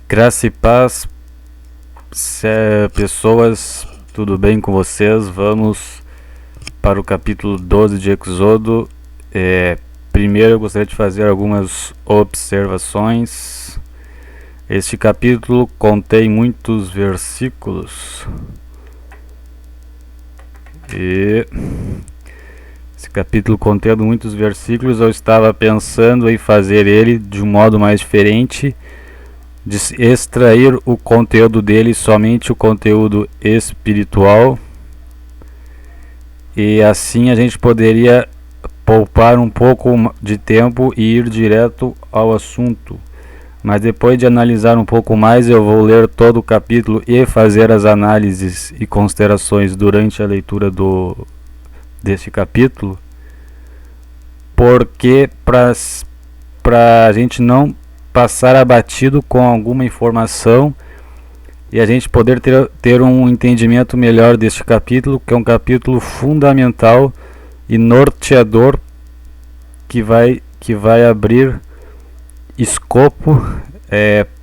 Graça e paz, pessoas, tudo bem com vocês? Vamos para o capítulo 12 de Êxodo. Primeiro eu gostaria de fazer algumas observações. Este capítulo contém muitos versículos e esse capítulo contendo muitos versículos, eu estava pensando em fazer ele de um modo mais diferente, de extrair o conteúdo dele, somente o conteúdo espiritual, e assim a gente poderia poupar um pouco de tempo e ir direto ao assunto. Mas depois de analisar um pouco mais, eu vou ler todo o capítulo e fazer as análises e considerações durante a leitura deste capítulo, porque para a gente não passar abatido com alguma informação e a gente poder ter um entendimento melhor deste capítulo, que é um capítulo fundamental e norteador, que vai abrir escopo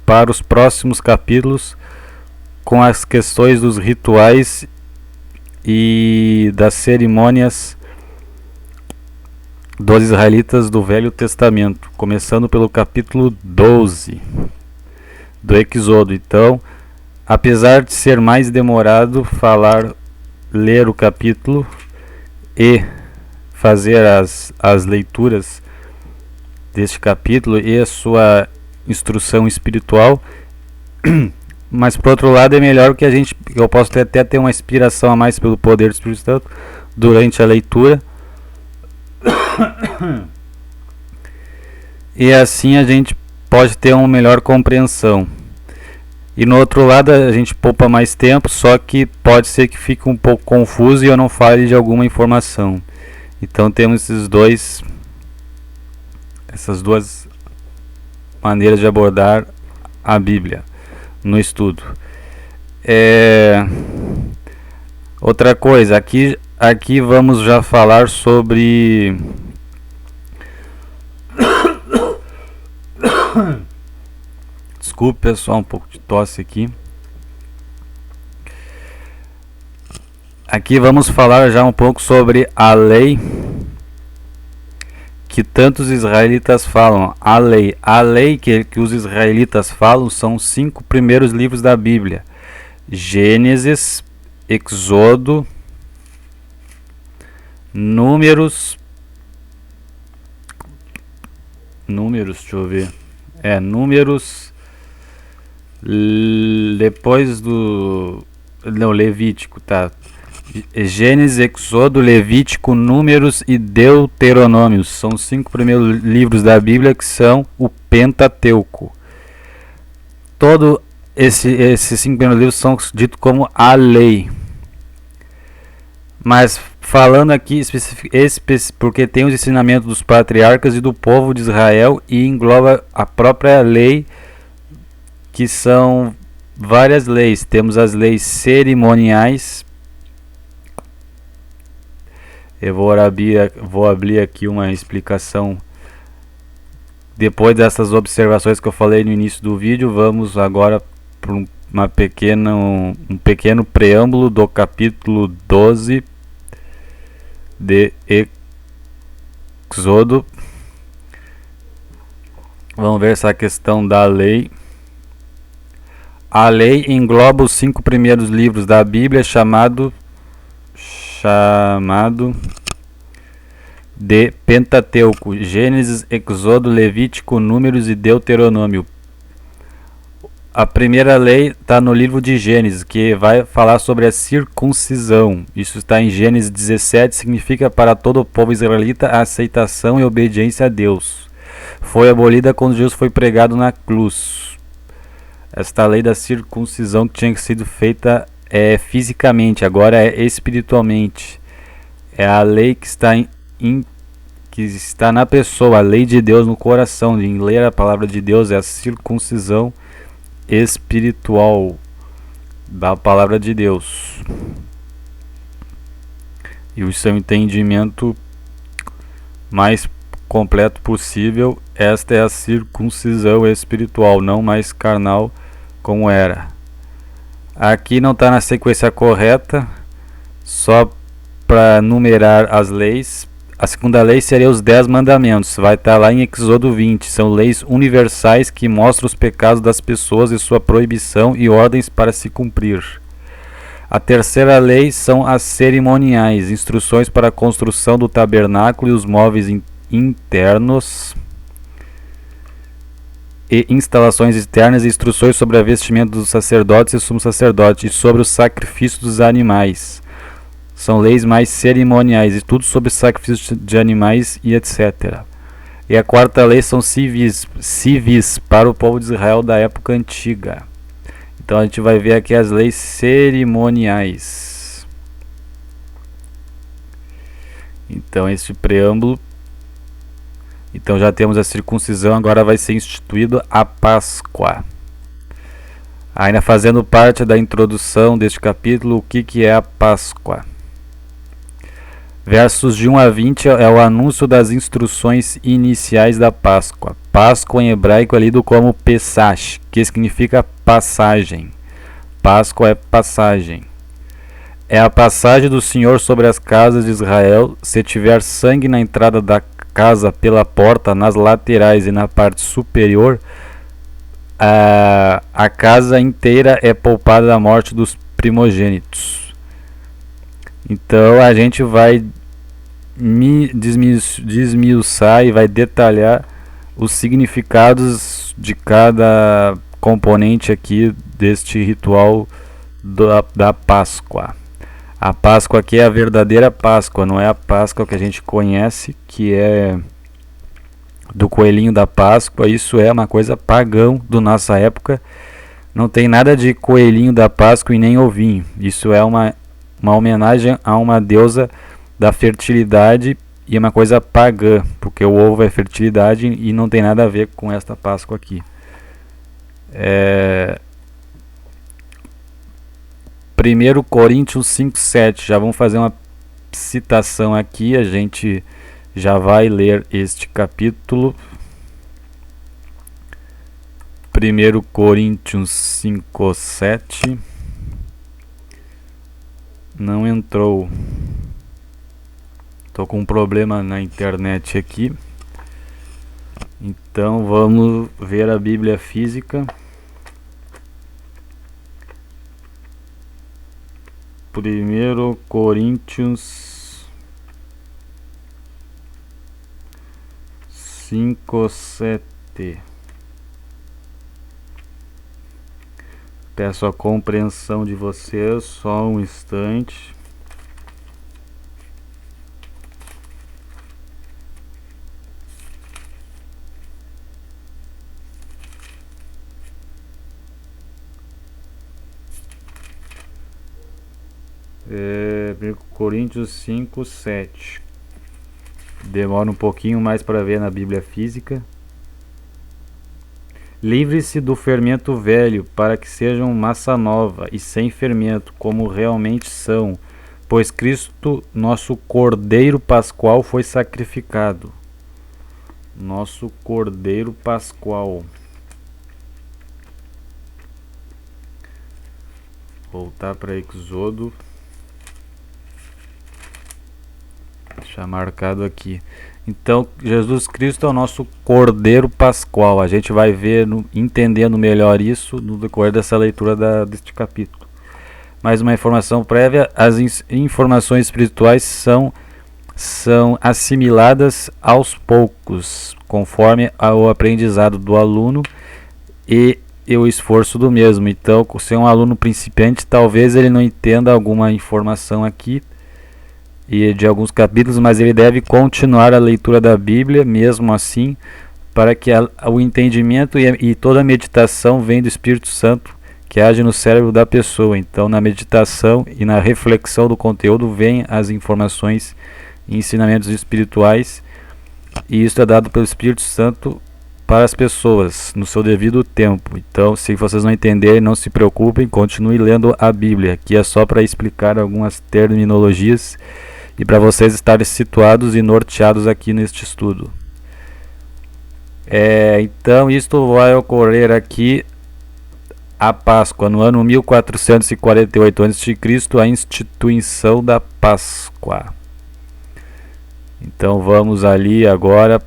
para os próximos capítulos, com as questões dos rituais e das cerimônias dos israelitas do Velho Testamento, começando pelo capítulo 12 do Êxodo. Então, apesar de ser mais demorado ler o capítulo e fazer as leituras deste capítulo e a sua instrução espiritual, mas por outro lado é melhor que eu posso até ter uma inspiração a mais pelo poder do Espírito Santo durante a leitura, e assim a gente pode ter uma melhor compreensão. E no outro lado a gente poupa mais tempo, só que pode ser que fique um pouco confuso e eu não fale de alguma informação. Então temos essas duas maneiras de abordar a Bíblia no estudo. Outra coisa, aqui vamos já falar sobre desculpe pessoal, um pouco de tosse aqui. Aqui vamos falar já um pouco sobre a lei que tantos israelitas falam. A lei que os israelitas falam são os 5 primeiros livros da Bíblia: Gênesis, Êxodo, Números, deixa eu ver. Números, depois do Levítico, tá? Gênesis, Êxodo, Levítico, Números e Deuteronômio são os 5 primeiros livros da Bíblia, que são o Pentateuco. Todo esses 5 primeiros livros são ditos como a lei. Mas falando aqui porque tem os ensinamentos dos patriarcas e do povo de Israel, e engloba a própria lei, que são várias leis. Temos as leis cerimoniais. Eu vou abrir aqui uma explicação. Depois dessas observações que eu falei no início do vídeo, vamos agora para um pequeno preâmbulo do capítulo 12 de Êxodo. Vamos ver essa questão da lei. A lei engloba os 5 primeiros livros da Bíblia, chamado de Pentateuco: Gênesis, Êxodo, Levítico, Números e Deuteronômio. A primeira lei está no livro de Gênesis, que vai falar sobre a circuncisão. Isso está em Gênesis 17, significa para todo o povo israelita a aceitação e obediência a Deus. Foi abolida quando Jesus foi pregado na cruz. Esta lei da circuncisão, que tinha sido feita fisicamente, agora é espiritualmente. É a lei que está na pessoa, a lei de Deus no coração. Em ler a palavra de Deus é a circuncisão espiritual da palavra de Deus. E o seu entendimento mais completo possível, esta é a circuncisão espiritual, não mais carnal, como era. Aqui não está na sequência correta, só para numerar as leis. A segunda lei seria os 10 mandamentos, vai estar lá em Êxodo 20. São leis universais que mostram os pecados das pessoas e sua proibição e ordens para se cumprir. A terceira lei são as cerimoniais, instruções para a construção do tabernáculo e os móveis internos e instalações externas, e instruções sobre a vestimenta dos sacerdotes e sumo sacerdote, e sobre o sacrifício dos animais. São leis mais cerimoniais, e tudo sobre sacrifício de animais e etc. E a quarta lei são civis para o povo de Israel da época antiga. Então a gente vai ver aqui as leis cerimoniais. Então este preâmbulo. Então já temos a circuncisão, agora vai ser instituído a Páscoa. Ainda fazendo parte da introdução deste capítulo, o que é a Páscoa? Versos de 1 a 20 é o anúncio das instruções iniciais da Páscoa. Páscoa em hebraico é lido como Pesach, que significa passagem. Páscoa é passagem. É a passagem do Senhor sobre as casas de Israel. Se tiver sangue na entrada da casa, pela porta, nas laterais e na parte superior, a casa inteira é poupada da morte dos primogênitos. Então a gente vai desmiuçar e vai detalhar os significados de cada componente aqui deste ritual da Páscoa. A Páscoa aqui é a verdadeira Páscoa, não é a Páscoa que a gente conhece, que é do coelhinho da Páscoa. Isso é uma coisa pagã da nossa época. Não tem nada de coelhinho da Páscoa e nem ovinho. Isso é uma homenagem a uma deusa da fertilidade e é uma coisa pagã, porque o ovo é fertilidade e não tem nada a ver com esta Páscoa aqui. 1 Coríntios 5:7, já vamos fazer uma citação aqui, a gente já vai ler este capítulo. 1 Coríntios 5:7. Não entrou. Tô com um problema na internet aqui. Então vamos ver a Bíblia física. 1 Coríntios 5:7. Peço a compreensão de vocês, só um instante. Coríntios 5:7. Demora um pouquinho mais para ver na Bíblia física. Livre-se do fermento velho, para que sejam massa nova e sem fermento, como realmente são, pois Cristo, nosso Cordeiro Pascual, foi sacrificado. Nosso Cordeiro Pascual. Voltar para Êxodo. Deixar marcado aqui. Então, Jesus Cristo é o nosso Cordeiro Pascual. A gente vai ver, entendendo melhor isso no decorrer dessa leitura deste capítulo. Mais uma informação prévia: as informações espirituais são assimiladas aos poucos, conforme o aprendizado do aluno e o esforço do mesmo. Então, se é um aluno principiante, talvez ele não entenda alguma informação aqui e de alguns capítulos, mas ele deve continuar a leitura da Bíblia mesmo assim, para que o entendimento e toda a meditação vem do Espírito Santo que age no cérebro da pessoa. Então, na meditação e na reflexão do conteúdo vêm as informações e ensinamentos espirituais, e isso é dado pelo Espírito Santo para as pessoas no seu devido tempo. Então, se vocês não entenderem, não se preocupem, continue lendo a Bíblia, que é só para explicar algumas terminologias e para vocês estarem situados e norteados aqui neste estudo. Então, isto vai ocorrer aqui a Páscoa, no ano 1448 a.C., a instituição da Páscoa. Então vamos ali agora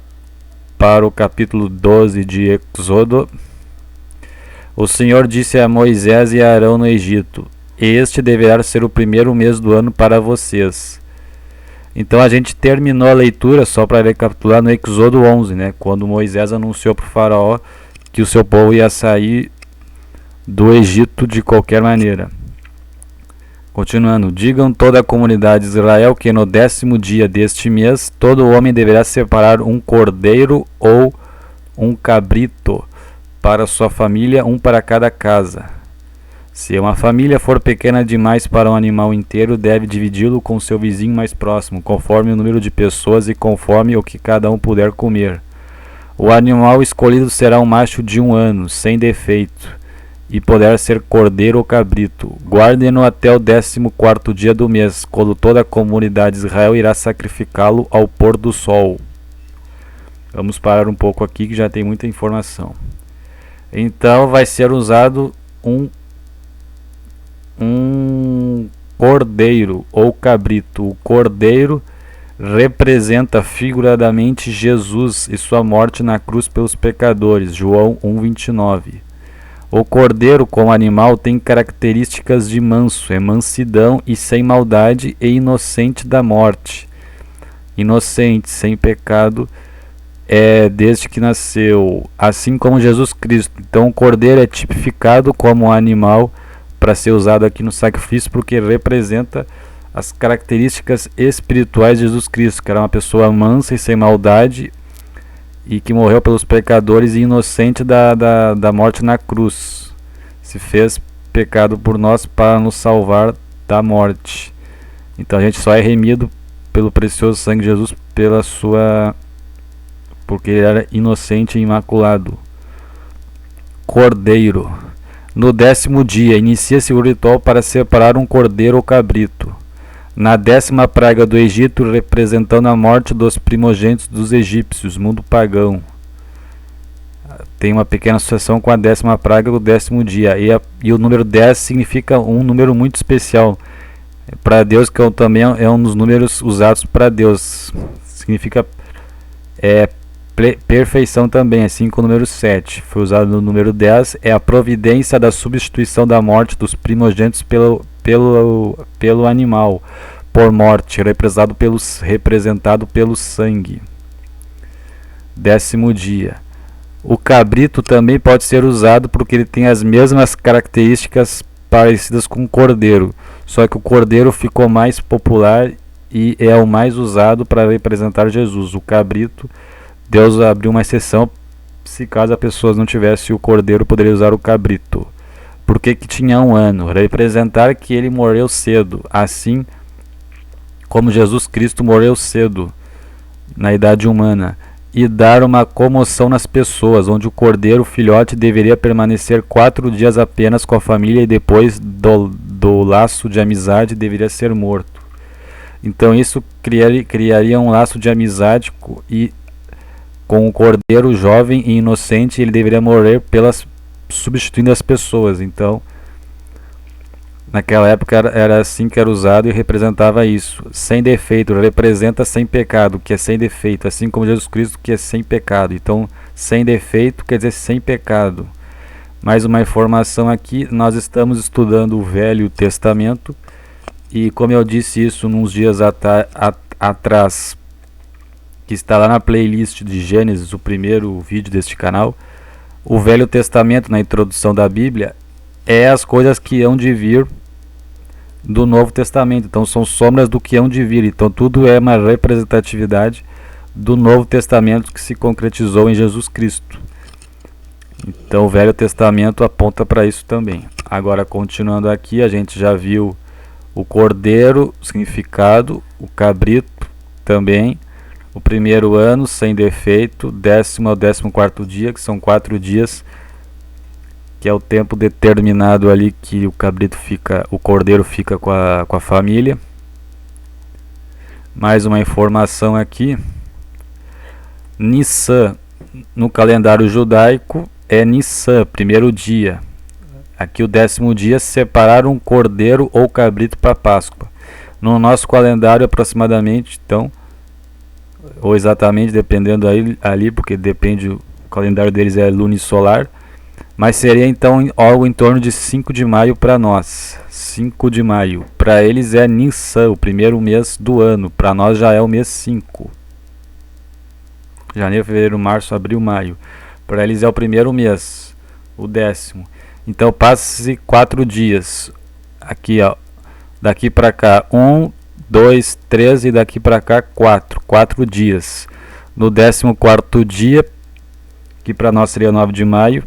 para o capítulo 12 de Êxodo. O Senhor disse a Moisés e a Arão no Egito: este deverá ser o primeiro mês do ano para vocês. Então a gente terminou a leitura, só para recapitular, no Êxodo 11, né? Quando Moisés anunciou para o faraó que o seu povo ia sair do Egito de qualquer maneira. Continuando: digam toda a comunidade de Israel que no 10º dia deste mês todo homem deverá separar um cordeiro ou um cabrito para sua família, um para cada casa. Se uma família for pequena demais para um animal inteiro, deve dividi-lo com seu vizinho mais próximo, conforme o número de pessoas e conforme o que cada um puder comer. O animal escolhido será um macho de 1 ano, sem defeito, e poderá ser cordeiro ou cabrito. Guardem-no até o 14º dia do mês, quando toda a comunidade de Israel irá sacrificá-lo ao pôr do sol. Vamos parar um pouco aqui que já tem muita informação. Então vai ser usado um cordeiro ou cabrito. O cordeiro representa figuradamente Jesus e sua morte na cruz pelos pecadores, João 1:29. O cordeiro como animal tem características de manso, é mansidão e sem maldade e inocente da morte. Inocente, sem pecado, desde que nasceu, assim como Jesus Cristo. Então o cordeiro é tipificado como um animal para ser usado aqui no sacrifício, porque representa as características espirituais de Jesus Cristo, que era uma pessoa mansa e sem maldade, e que morreu pelos pecadores e inocente da morte na cruz. Se fez pecado por nós para nos salvar da morte. Então a gente só é remido pelo precioso sangue de Jesus, porque ele era inocente e imaculado. Cordeiro. No 10º dia, inicia-se o ritual para separar um cordeiro ou cabrito. Na 10ª praga do Egito, representando a morte dos primogênitos dos egípcios, mundo pagão. Tem uma pequena associação com a 10ª praga do 10º dia. E o número 10 significa um número muito especial para Deus, que também é um dos números usados para Deus. Significa perfeição também, assim como o número 7 foi usado no número 10, é a providência da substituição da morte dos primogênitos pelo animal, por morte, representado pelo sangue. 10º dia. O cabrito também pode ser usado porque ele tem as mesmas características parecidas com o cordeiro, só que o cordeiro ficou mais popular e é o mais usado para representar Jesus. O cabrito, Deus abriu uma exceção, se caso a pessoa não tivesse o cordeiro, poderia usar o cabrito. Por que tinha 1 ano? Representar que ele morreu cedo, assim como Jesus Cristo morreu cedo, na idade humana, e dar uma comoção nas pessoas, onde o cordeiro filhote deveria permanecer 4 dias apenas com a família e depois do laço de amizade deveria ser morto. Então isso criaria um laço de amizade com o cordeiro jovem e inocente, ele deveria morrer substituindo as pessoas. Então, naquela época era assim que era usado e representava isso. Sem defeito, representa sem pecado, que é sem defeito, assim como Jesus Cristo, que é sem pecado. Então, sem defeito quer dizer sem pecado. Mais uma informação aqui, nós estamos estudando o Velho Testamento, e como eu disse isso uns dias atrás, que está lá na playlist de Gênesis, o primeiro vídeo deste canal, o Velho Testamento, na introdução da Bíblia, é as coisas que hão de vir do Novo Testamento. Então são sombras do que hão de vir. Então tudo é uma representatividade do Novo Testamento que se concretizou em Jesus Cristo. Então o Velho Testamento aponta para isso também. Agora, continuando aqui, a gente já viu o cordeiro, o significado, o cabrito também. O 1º ano, sem defeito, 10º ao 14º dia, que são 4 dias, que é o tempo determinado ali que o cordeiro fica com a família. Mais uma informação aqui. Nissan, no calendário judaico, é Nissan, 1º dia. Aqui o 10º dia, separar um cordeiro ou cabrito para Páscoa. No nosso calendário, aproximadamente, então, ou exatamente, dependendo ali, porque depende, o calendário deles é lunisolar, mas seria então algo em torno de 5 de maio para nós. 5 de maio. Para eles é Nissan, o primeiro mês do ano. Para nós já é o mês 5. Janeiro, fevereiro, março, abril, maio. Para eles é o primeiro mês, o 10º. Então passa-se 4 dias. Aqui, ó, daqui para cá 1, 2, 3 e daqui para cá 4. 4 dias. No 14º dia, que para nós seria 9 de maio,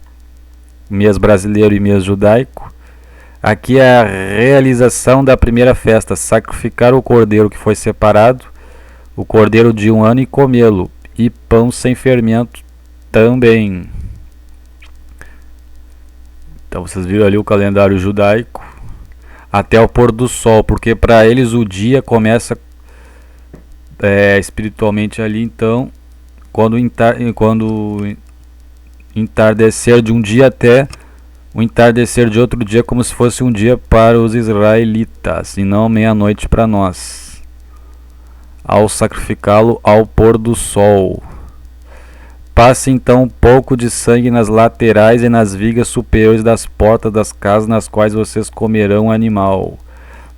mês brasileiro e mês judaico. Aqui é a realização da primeira festa, sacrificar o cordeiro que foi separado, o cordeiro de 1 ano e comê-lo, e pão sem fermento também. Então vocês viram ali o calendário judaico até o pôr do sol, porque para eles o dia começa espiritualmente ali, então quando entardecer de um dia até o entardecer de outro dia, como se fosse um dia para os israelitas e não meia-noite para nós, ao sacrificá-lo ao pôr do sol. Passe então um pouco de sangue nas laterais e nas vigas superiores das portas das casas nas quais vocês comerão o animal.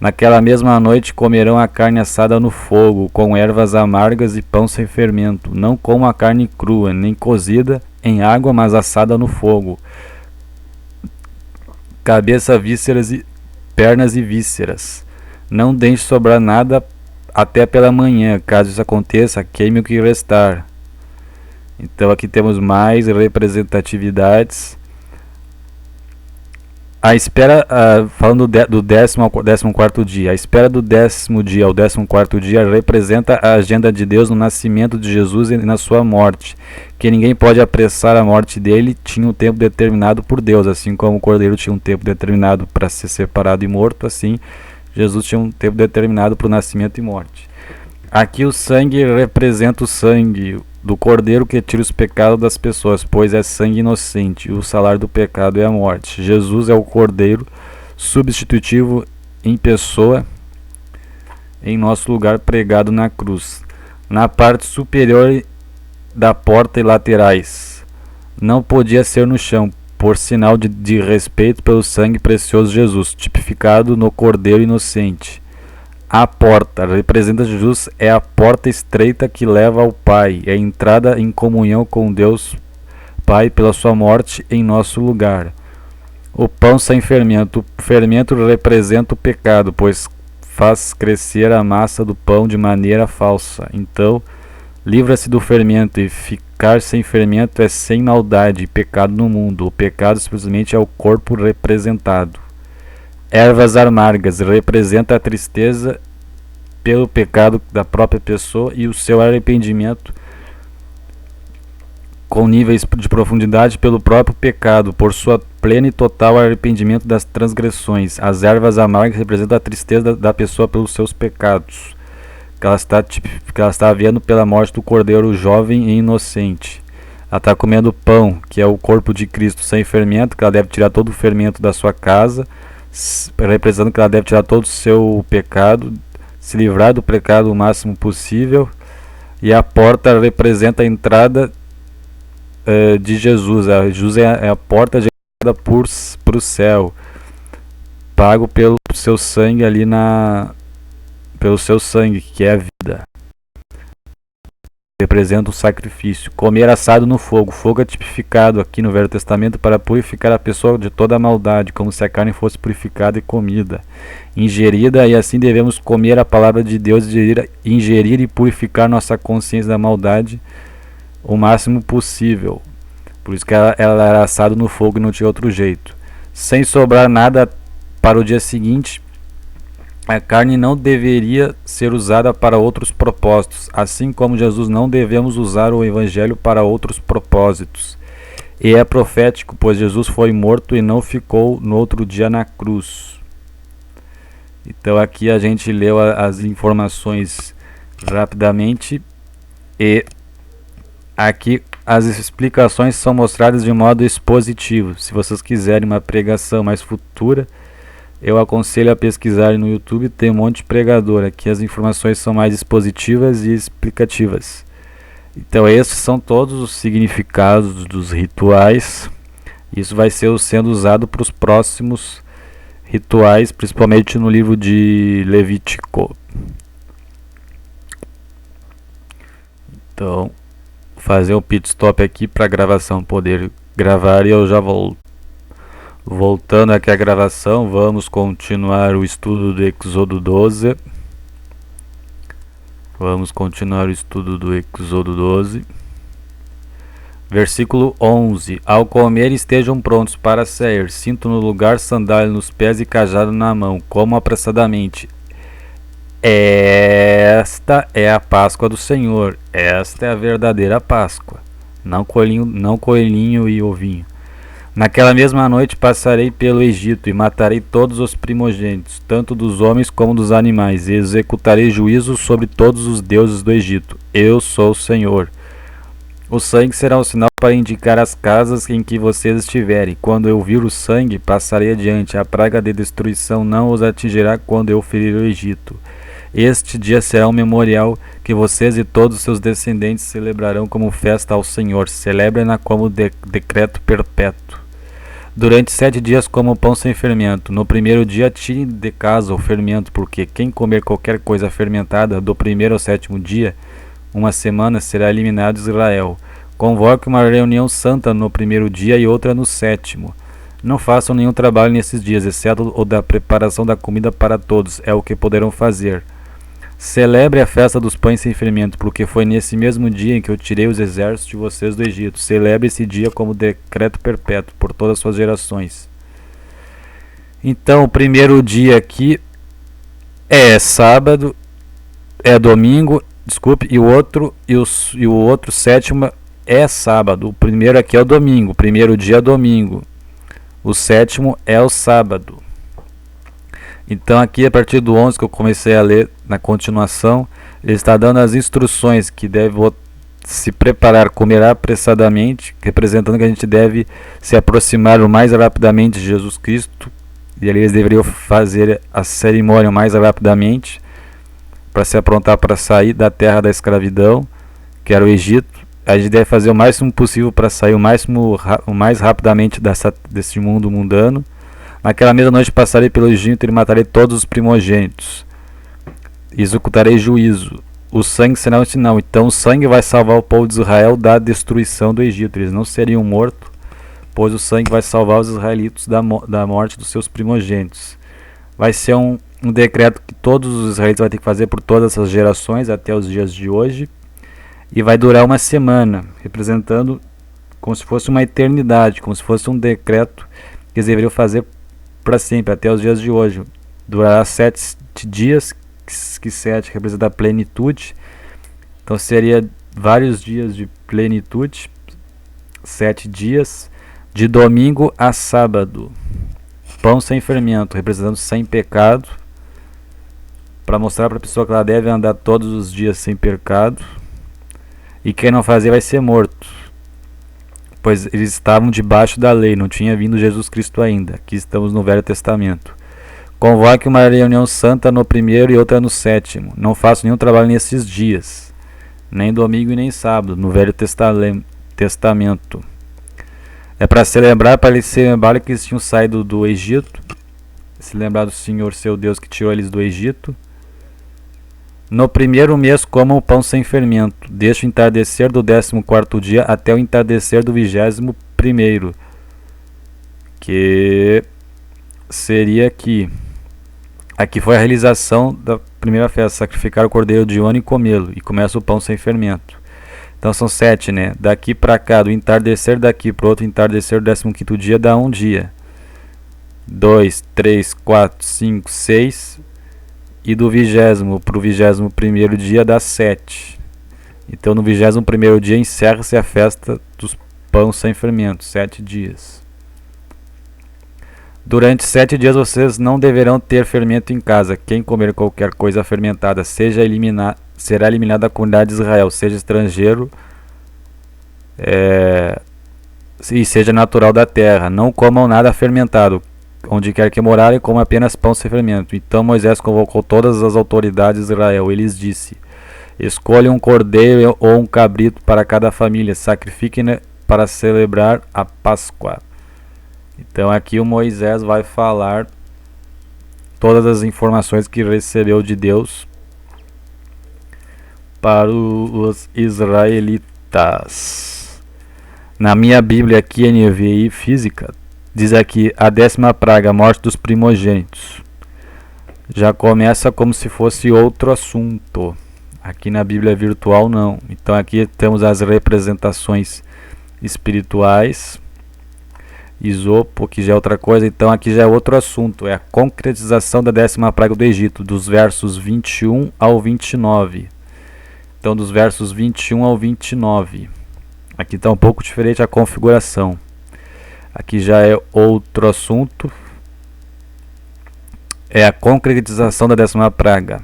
Naquela mesma noite comerão a carne assada no fogo, com ervas amargas e pão sem fermento. Não comam a carne crua, nem cozida em água, mas assada no fogo. Cabeça, vísceras e pernas e vísceras. Não deixe sobrar nada até pela manhã. Caso isso aconteça, queime o que restar. Então aqui temos mais representatividades. A espera, falando do 10º ao 14º dia, a espera do 10º dia ao 14º dia representa a agenda de Deus no nascimento de Jesus e na sua morte, que ninguém pode apressar a morte dele, tinha um tempo determinado por Deus, assim como o cordeiro tinha um tempo determinado para ser separado e morto, assim Jesus tinha um tempo determinado para o nascimento e morte. Aqui o sangue representa o sangue do cordeiro que tira os pecados das pessoas, pois é sangue inocente, e o salário do pecado é a morte. Jesus é o cordeiro substitutivo em pessoa, em nosso lugar, pregado na cruz. Na parte superior da porta e laterais, não podia ser no chão, por sinal de respeito pelo sangue precioso de Jesus, tipificado no cordeiro inocente. A porta representa Jesus, é a porta estreita que leva ao Pai, é a entrada em comunhão com Deus Pai pela sua morte em nosso lugar. O pão sem fermento. O fermento representa o pecado, pois faz crescer a massa do pão de maneira falsa. Então, livra-se do fermento, e ficar sem fermento é sem maldade e pecado no mundo. O pecado simplesmente é o corpo representado. Ervas amargas representa a tristeza pelo pecado da própria pessoa e o seu arrependimento com níveis de profundidade pelo próprio pecado, por sua pleno e total arrependimento das transgressões. As ervas amargas representam a tristeza da pessoa pelos seus pecados, que ela está vendo pela morte do cordeiro jovem e inocente. Ela está comendo pão, que é o corpo de Cristo sem fermento, que ela deve tirar todo o fermento da sua casa, representando que ela deve tirar todo o seu pecado, se livrar do pecado o máximo possível. E a porta representa a entrada de Jesus. Jesus é a porta de entrada para o céu, pago pelo seu sangue ali pelo seu sangue, que é a vida. Representa o sacrifício. Comer assado no fogo. Fogo é tipificado aqui no Velho Testamento para purificar a pessoa de toda a maldade, como se a carne fosse purificada e comida, ingerida, e assim devemos comer a palavra de Deus, ingerir e purificar nossa consciência da maldade o máximo possível. Por isso que ela era assado no fogo e não tinha outro jeito. Sem sobrar nada para o dia seguinte, a carne não deveria ser usada para outros propósitos, assim como Jesus não devemos usar o Evangelho para outros propósitos. E é profético, pois Jesus foi morto e não ficou no outro dia na cruz. Então aqui a gente leu as informações rapidamente, e aqui as explicações são mostradas de modo expositivo. Se vocês quiserem uma pregação mais futura, eu aconselho a pesquisarem no YouTube, tem um monte de pregador. Aqui as informações são mais expositivas e explicativas. Então esses são todos os significados dos rituais. Isso vai ser sendo usado para os próximos rituais, principalmente no livro de Levítico. Então, vou fazer um pit stop aqui para a gravação poder gravar e eu já volto. Voltando aqui à gravação, vamos continuar o estudo do Êxodo 12. Vamos continuar o estudo do Êxodo 12. Versículo 11. Ao comer estejam prontos para sair, cinto no lugar, sandália nos pés e cajado na mão, comam apressadamente. Esta é a Páscoa do Senhor, esta é a verdadeira Páscoa, não coelhinho e ovinho. Naquela mesma noite passarei pelo Egito e matarei todos os primogênitos, tanto dos homens como dos animais, e executarei juízo sobre todos os deuses do Egito. Eu sou o Senhor. O sangue será um sinal para indicar as casas em que vocês estiverem. Quando eu vir o sangue, passarei adiante. A praga de destruição não os atingirá quando eu ferir o Egito. Este dia será um memorial que vocês e todos os seus descendentes celebrarão como festa ao Senhor. Celebrem-na como decreto perpétuo. Durante 7 dias comam pão sem fermento. No primeiro dia tirem de casa o fermento, porque quem comer qualquer coisa fermentada do primeiro ao 7º dia, uma semana, será eliminado de Israel. Convoque uma reunião santa no primeiro dia e outra no 7º. Não façam nenhum trabalho nesses dias, exceto o da preparação da comida para todos, é o que poderão fazer. Celebre a festa dos pães sem fermento, porque foi nesse mesmo dia em que eu tirei os exércitos de vocês do Egito. Celebre esse dia como decreto perpétuo por todas as suas gerações. Então, o primeiro dia aqui é sábado, é domingo, desculpe, e o outro 7º é sábado. O primeiro aqui é o domingo, o primeiro dia é domingo. O 7º é o sábado. Então aqui a partir do 11 que eu comecei a ler na continuação, ele está dando as instruções que deve se preparar, comer apressadamente, representando que a gente deve se aproximar o mais rapidamente de Jesus Cristo, e ali eles deveriam fazer a cerimônia o mais rapidamente, para se aprontar para sair da terra da escravidão, que era o Egito. A gente deve fazer o máximo possível para sair o mais rapidamente desse mundo mundano. Naquela mesma noite passarei pelo Egito e matarei todos os primogênitos. Executarei juízo. O sangue será um sinal. Então o sangue vai salvar o povo de Israel da destruição do Egito. Eles não seriam mortos, pois o sangue vai salvar os israelitas da morte dos seus primogênitos. Vai ser um decreto que todos os israelitas vão ter que fazer por todas as gerações até os dias de hoje. E vai durar uma semana, representando como se fosse uma eternidade, como se fosse um decreto que eles deveriam fazer para sempre, até os dias de hoje. Durará 7 dias, que 7 representa a plenitude. Então seria vários dias de plenitude, 7 dias, de domingo a sábado. Pão sem fermento, representando sem pecado, para mostrar para a pessoa que ela deve andar todos os dias sem pecado. E quem não fazer vai ser morto, pois eles estavam debaixo da lei, não tinha vindo Jesus Cristo ainda. Aqui estamos no Velho Testamento. Convoque uma reunião santa no primeiro e outra no 7º. Não faço nenhum trabalho nesses dias, nem domingo e nem sábado, no Velho Testamento. É para celebrar, para eles se lembrarem que eles tinham saído do Egito, se lembrar do Senhor seu Deus que tirou eles do Egito. No primeiro mês comam o pão sem fermento, desde o entardecer do 14º dia até o entardecer do 21º, que seria aqui. Aqui foi a realização da primeira festa, sacrificar o cordeiro de ano e comê-lo, e começa o pão sem fermento. Então são 7, né? Daqui para cá, do entardecer daqui para o outro entardecer do 15º dia dá um dia. 2, 3, 4, 5, 6... E do 20º para o 21º dia dá 7. Então no 21º dia encerra-se a festa dos pães sem fermento, 7 dias. Durante 7 dias vocês não deverão ter fermento em casa. Quem comer qualquer coisa fermentada será eliminado da comunidade de Israel, seja estrangeiro, e seja natural da terra. Não comam nada fermentado. Onde quer que morarem, comam apenas pão sem fermento. Então Moisés convocou todas as autoridades de Israel. Ele lhes disse: escolha um cordeiro ou um cabrito para cada família. Sacrifiquem para celebrar a Páscoa. Então aqui o Moisés vai falar todas as informações que recebeu de Deus para os israelitas. Na minha Bíblia aqui, NVI física, diz aqui a 10ª praga, a morte dos primogênitos. Já começa como se fosse outro assunto. Aqui na Bíblia virtual não. Então aqui temos as representações espirituais. Isopo, que já é outra coisa. Então aqui já é outro assunto. É a concretização da 10ª praga do Egito, dos versos 21 ao 29. Então dos versos 21 ao 29. Aqui está um pouco diferente a configuração. Aqui já é outro assunto. É a concretização da 10ª praga.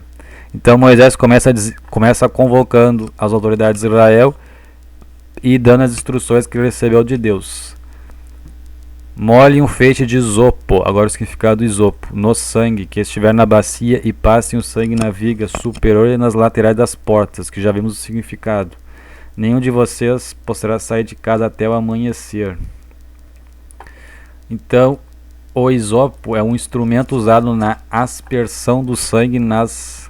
Então Moisés começa convocando as autoridades de Israel e dando as instruções que ele recebeu de Deus. Molhem um feixe de isopo, agora o significado do isopo, no sangue que estiver na bacia e passem o sangue na viga superior e nas laterais das portas, que já vimos o significado. Nenhum de vocês poderá sair de casa até o amanhecer. Então, o isopo é um instrumento usado na aspersão do sangue nas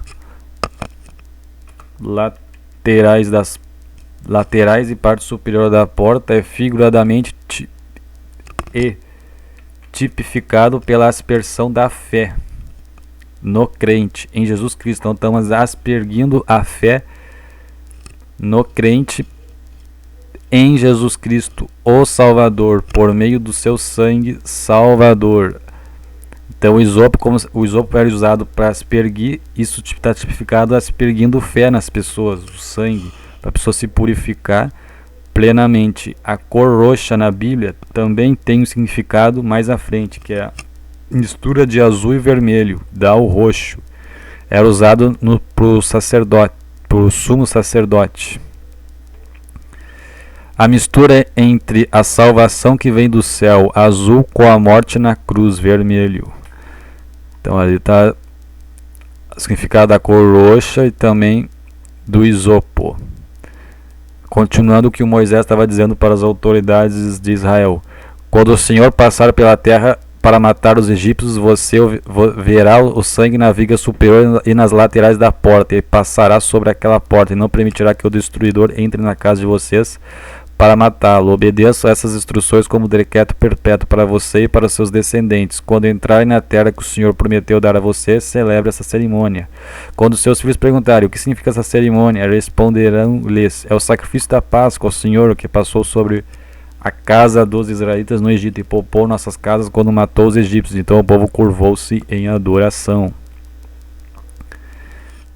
laterais e parte superior da porta. É figuradamente tipificado pela aspersão da fé no crente em Jesus Cristo. Então estamos aspergindo a fé no crente em Jesus Cristo, o Salvador, por meio do seu sangue salvador. Então o isopo era usado para aspergir. Isso está tipificado aspergindo fé nas pessoas, o sangue, para a pessoa se purificar plenamente. A cor roxa na Bíblia também tem um significado mais à frente, que é a mistura de azul e vermelho, dá o roxo. Era usado para o sumo sacerdote. A mistura entre a salvação que vem do céu, azul, com a morte na cruz, vermelho. Então ali está o significado da cor roxa e também do isopo. Continuando o que o Moisés estava dizendo para as autoridades de Israel: quando o Senhor passar pela terra para matar os egípcios, você verá o sangue na viga superior e nas laterais da porta, e passará sobre aquela porta, e não permitirá que o destruidor entre na casa de vocês para matá-lo. Obedeça a essas instruções como decreto perpétuo para você e para seus descendentes. Quando entrarem na terra que o Senhor prometeu dar a você, celebre essa cerimônia. Quando seus filhos perguntarem o que significa essa cerimônia, responderão-lhes: é o sacrifício da Páscoa ao Senhor que passou sobre a casa dos israelitas no Egito e poupou nossas casas quando matou os egípcios. Então o povo curvou-se em adoração.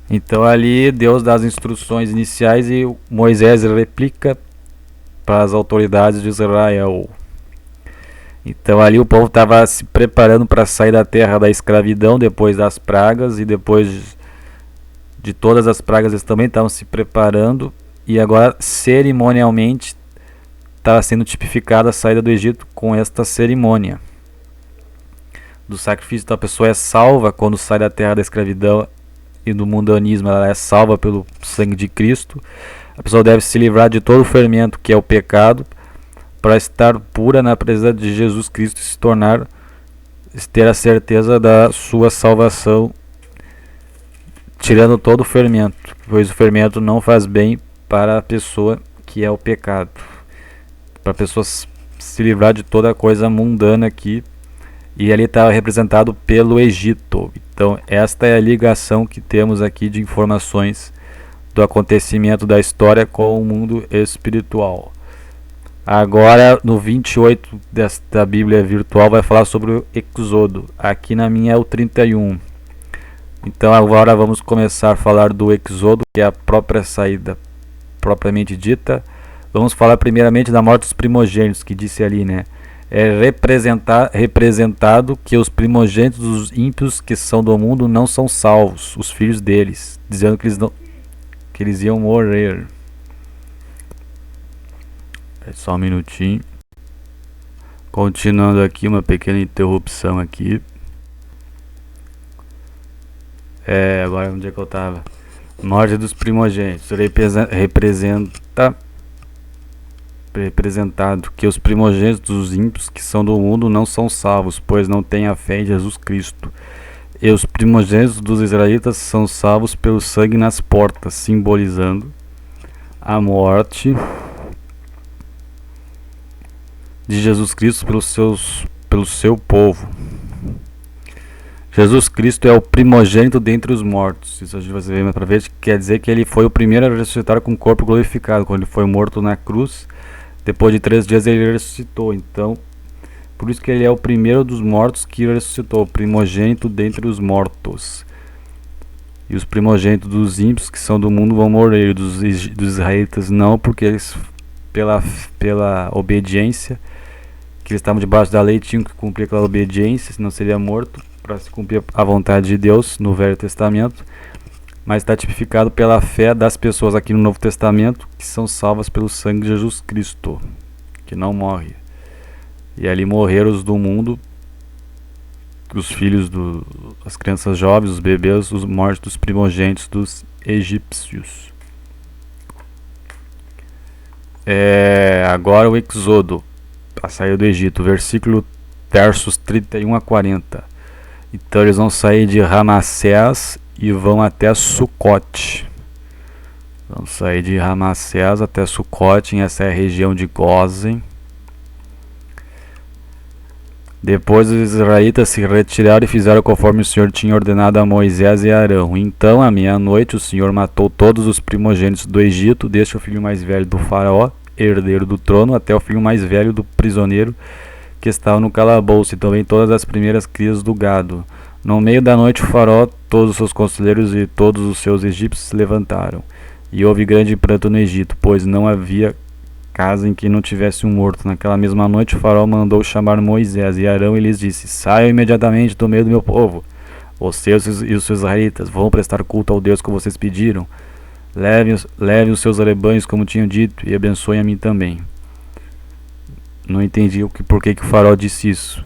Então ali Deus dá as instruções iniciais e Moisés replica para as autoridades de Israel. Então ali o povo estava se preparando para sair da terra da escravidão depois das pragas, e depois de todas as pragas eles também estavam se preparando, e agora cerimonialmente estava sendo tipificada a saída do Egito com esta cerimônia do sacrifício. Então a pessoa é salva quando sai da terra da escravidão e do mundanismo, ela é salva pelo sangue de Cristo. A pessoa deve se livrar de todo o fermento que é o pecado, para estar pura na presença de Jesus Cristo e ter a certeza da sua salvação, tirando todo o fermento, pois o fermento não faz bem para a pessoa, que é o pecado. Para a pessoa se livrar de toda a coisa mundana aqui, e ali está representado pelo Egito. Então esta é a ligação que temos aqui de informações do acontecimento da história com o mundo espiritual. Agora no 28 desta Bíblia virtual vai falar sobre o Êxodo. Aqui na minha é o 31. Então agora vamos começar a falar do Êxodo, que é a própria saída propriamente dita. Vamos falar primeiramente da morte dos primogênitos, que disse ali, né? É representado que os primogênitos dos ímpios que são do mundo não são salvos, os filhos deles, dizendo que eles iam morrer. É só um minutinho. Continuando aqui, uma pequena interrupção aqui. Agora onde é que eu tava? Morte dos primogênitos. Representado que os primogênitos dos ímpios que são do mundo não são salvos, pois não têm a fé em Jesus Cristo. E os primogênitos dos israelitas são salvos pelo sangue nas portas, simbolizando a morte de Jesus Cristo pelo seu povo. Jesus Cristo é o primogênito dentre os mortos. Isso a gente vai ver mais pra ver. Quer dizer que ele foi o primeiro a ressuscitar com o corpo glorificado. Quando ele foi morto na cruz, depois de 3 dias ele ressuscitou. Então, por isso que ele é o primeiro dos mortos que ressuscitou, o primogênito dentre os mortos. E os primogênitos dos ímpios que são do mundo vão morrer, dos israelitas não, porque eles, pela obediência, que eles estavam debaixo da lei, tinham que cumprir aquela obediência, senão seria morto, para se cumprir a vontade de Deus no Velho Testamento. Mas está tipificado pela fé das pessoas aqui no Novo Testamento, que são salvas pelo sangue de Jesus Cristo, que não morre. E ali morreram os do mundo, os filhos as crianças jovens, os bebês, os mortos dos primogênitos dos egípcios. Agora o Êxodo, a saída do Egito, versos 31 a 40. Então eles vão sair de Ramassés e vão até Sucote. Vão sair de Ramassés até Sucote, essa é a região de Gósen. Depois os israelitas se retiraram e fizeram conforme o Senhor tinha ordenado a Moisés e Arão. Então, à meia-noite, o Senhor matou todos os primogênitos do Egito, desde o filho mais velho do faraó, herdeiro do trono, até o filho mais velho do prisioneiro que estava no calabouço, e também todas as primeiras crias do gado. No meio da noite, o faraó, todos os seus conselheiros e todos os seus egípcios se levantaram. E houve grande pranto no Egito, pois não havia casa em que não tivesse um morto. Naquela mesma noite, o faraó mandou chamar Moisés e Arão e lhes disse: saiam imediatamente do meio do meu povo. Vocês e os seus israelitas vão prestar culto ao Deus que vocês pediram. Levem os seus rebanhos como tinham dito e abençoem a mim também. Não entendi por que o faraó disse isso.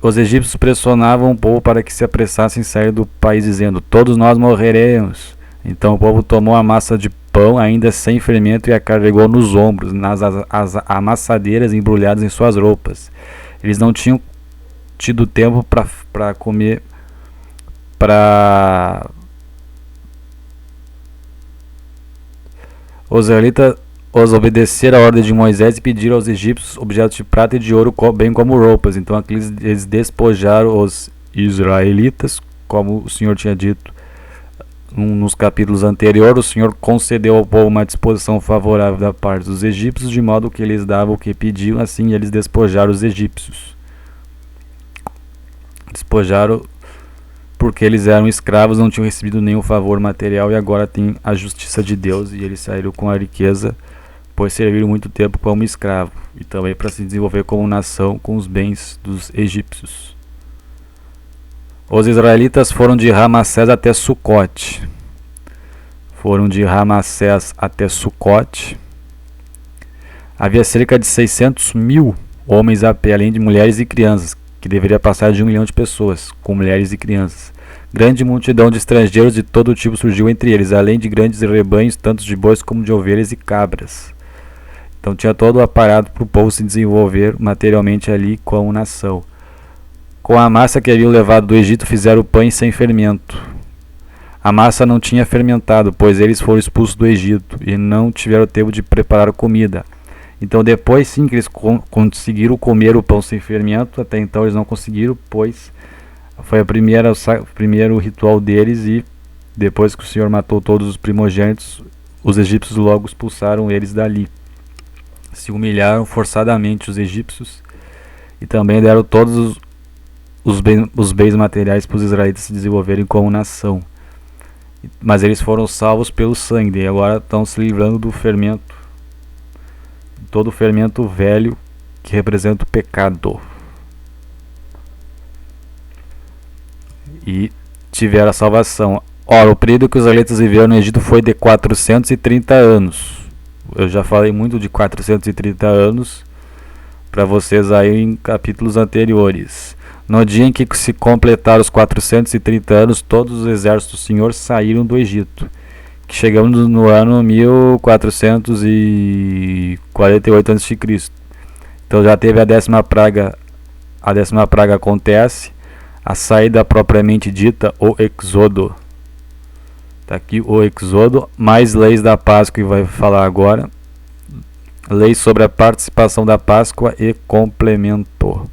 Os egípcios pressionavam o povo para que se apressassem em sair do país, dizendo: todos nós morreremos. Então o povo tomou a massa de pão ainda sem fermento e a carregou nos ombros, nas amassadeiras embrulhadas em suas roupas. Eles não tinham tido tempo para comer, Os israelitas obedeceram a ordem de Moisés e pediram aos egípcios objetos de prata e de ouro, bem como roupas. Então eles despojaram os israelitas, como o Senhor tinha dito nos capítulos anteriores. O Senhor concedeu ao povo uma disposição favorável da parte dos egípcios, de modo que eles davam o que pediam. Assim eles despojaram os egípcios. Despojaram porque eles eram escravos, não tinham recebido nenhum favor material, e agora tem a justiça de Deus, e eles saíram com a riqueza, pois serviram muito tempo como escravo, e também para se desenvolver como nação com os bens dos egípcios. Os israelitas foram de Ramassés até Sucote. Havia cerca de 600 mil homens a pé, além de mulheres e crianças, que deveria passar de 1 milhão de pessoas, com mulheres e crianças. Grande multidão de estrangeiros de todo tipo surgiu entre eles, além de grandes rebanhos, tanto de bois como de ovelhas e cabras. Então tinha todo o aparato para o povo se desenvolver materialmente ali como nação. Com a massa que haviam levado do Egito, fizeram pães sem fermento. A massa não tinha fermentado, pois eles foram expulsos do Egito e não tiveram tempo de preparar comida. Então depois sim que eles conseguiram comer o pão sem fermento. Até então eles não conseguiram, pois foi o primeiro ritual deles, e depois que o Senhor matou todos os primogênitos, os egípcios logo expulsaram eles dali. Se humilharam forçadamente os egípcios e também deram todos os bens materiais para os israelitas se desenvolverem como nação. Mas eles foram salvos pelo sangue, e agora estão se livrando do fermento, todo o fermento velho que representa o pecado. E tiveram a salvação. Ora, o período que os israelitas viveram no Egito foi de 430 anos. Eu já falei muito de 430 anos para vocês aí em capítulos anteriores. No dia em que se completaram os 430 anos, todos os exércitos do Senhor saíram do Egito. Que chegamos no ano 1448 a.C. Então já teve a 10ª praga. A 10ª praga acontece, a saída propriamente dita, o Êxodo. Está aqui o Êxodo, mais leis da Páscoa que vai falar agora. Leis sobre a participação da Páscoa e complemento.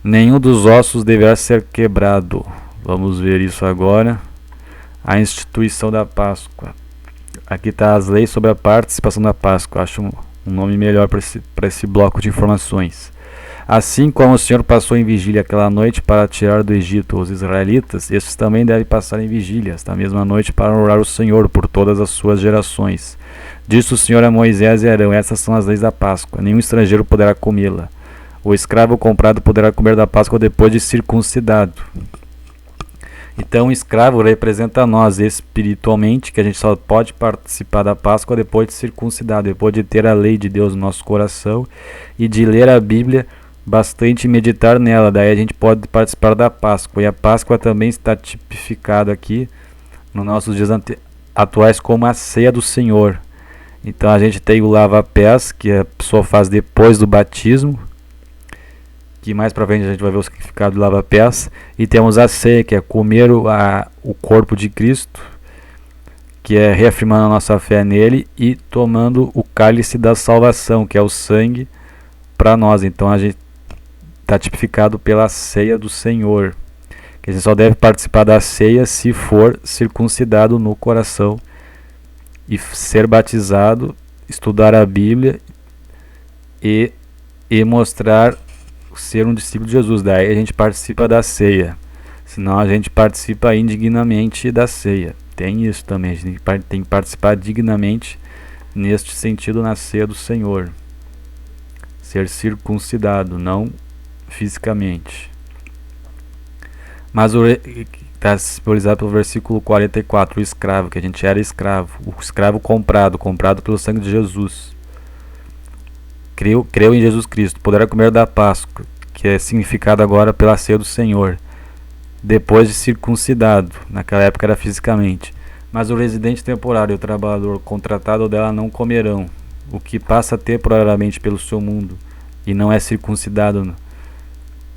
Nenhum dos ossos deverá ser quebrado. Vamos ver isso agora. A instituição da Páscoa. Aqui está as leis sobre a participação da Páscoa. Acho um nome melhor para esse bloco de informações. Assim como o Senhor passou em vigília aquela noite para tirar do Egito os israelitas, estes também devem passar em vigília esta mesma noite para orar o Senhor por todas as suas gerações. Disse o Senhor a Moisés e Arão: essas são as leis da Páscoa. Nenhum estrangeiro poderá comê-la. O escravo comprado poderá comer da Páscoa depois de circuncidado. Então o escravo representa a nós espiritualmente, que a gente só pode participar da Páscoa depois de circuncidado, depois de ter a lei de Deus no nosso coração e de ler a Bíblia bastante e meditar nela. Daí a gente pode participar da Páscoa. E a Páscoa também está tipificada aqui nos nossos dias atuais como a ceia do Senhor. Então a gente tem o lava-pés, que a pessoa faz depois do batismo, que mais pra frente a gente vai ver o significado do lava-pés. E temos a ceia, que é comer o corpo de Cristo, que é reafirmando a nossa fé nele, e tomando o cálice da salvação, que é o sangue para nós. Então a gente está tipificado pela ceia do Senhor, que a gente só deve participar da ceia se for circuncidado no coração e ser batizado, estudar a Bíblia e mostrar ser um discípulo de Jesus. Daí a gente participa da ceia, senão a gente participa indignamente da ceia. Tem isso também, a gente tem que participar dignamente neste sentido na ceia do Senhor, ser circuncidado, não fisicamente. Mas está simbolizado pelo versículo 44, o escravo, que a gente era escravo, o escravo comprado pelo sangue de Jesus. Creu em Jesus Cristo, poderá comer da Páscoa, que é significado agora pela ceia do Senhor, depois de circuncidado. Naquela época era fisicamente. Mas o residente temporário e o trabalhador contratado dela não comerão. O que passa temporariamente pelo seu mundo e não é circuncidado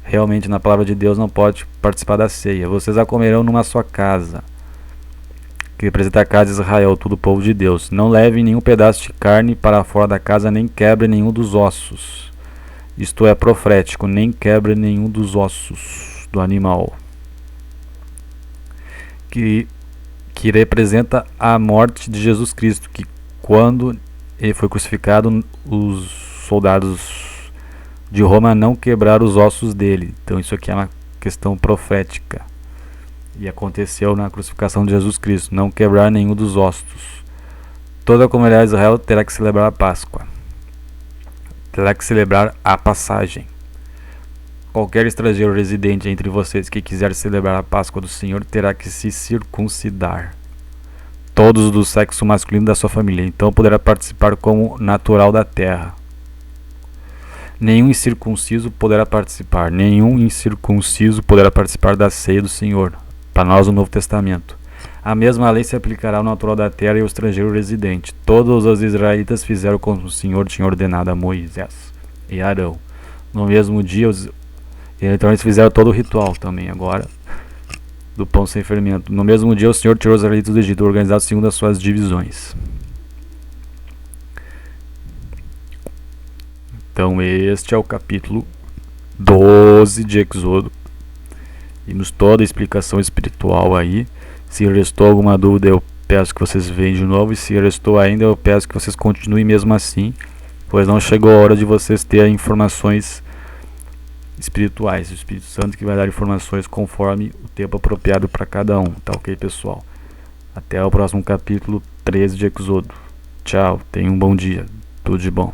realmente na palavra de Deus não pode participar da ceia. Vocês a comerão numa só casa, que representa a casa de Israel, todo o povo de Deus. Não levem nenhum pedaço de carne para fora da casa, nem quebre nenhum dos ossos. Isto é profético, nem quebre nenhum dos ossos do animal. Que representa a morte de Jesus Cristo, que quando ele foi crucificado, os soldados de Roma não quebraram os ossos dele. Então isso aqui é uma questão profética. E aconteceu na crucificação de Jesus Cristo, não quebrar nenhum dos ossos. Toda a comunidade de Israel terá que celebrar a Páscoa. Terá que celebrar a passagem. Qualquer estrangeiro residente entre vocês que quiser celebrar a Páscoa do Senhor terá que se circuncidar. Todos do sexo masculino da sua família. Então poderá participar como natural da terra. Nenhum incircunciso poderá participar. Nenhum incircunciso poderá participar da ceia do Senhor. Para nós o Novo Testamento. A mesma lei se aplicará ao natural da terra e ao estrangeiro residente. Todos os israelitas fizeram como o Senhor tinha ordenado a Moisés e Arão. No mesmo dia, então eles fizeram todo o ritual também agora do pão sem fermento. No mesmo dia o Senhor tirou os israelitas do Egito, organizados segundo as suas divisões. Então este é o capítulo 12 de Êxodo. Vimos toda a explicação espiritual aí. Se restou alguma dúvida, eu peço que vocês vejam de novo. E se restou ainda, eu peço que vocês continuem mesmo assim, pois não chegou a hora de vocês terem informações espirituais. O Espírito Santo que vai dar informações conforme o tempo apropriado para cada um. Tá ok, pessoal? Até o próximo capítulo 13 de Êxodo. Tchau, tenham um bom dia. Tudo de bom.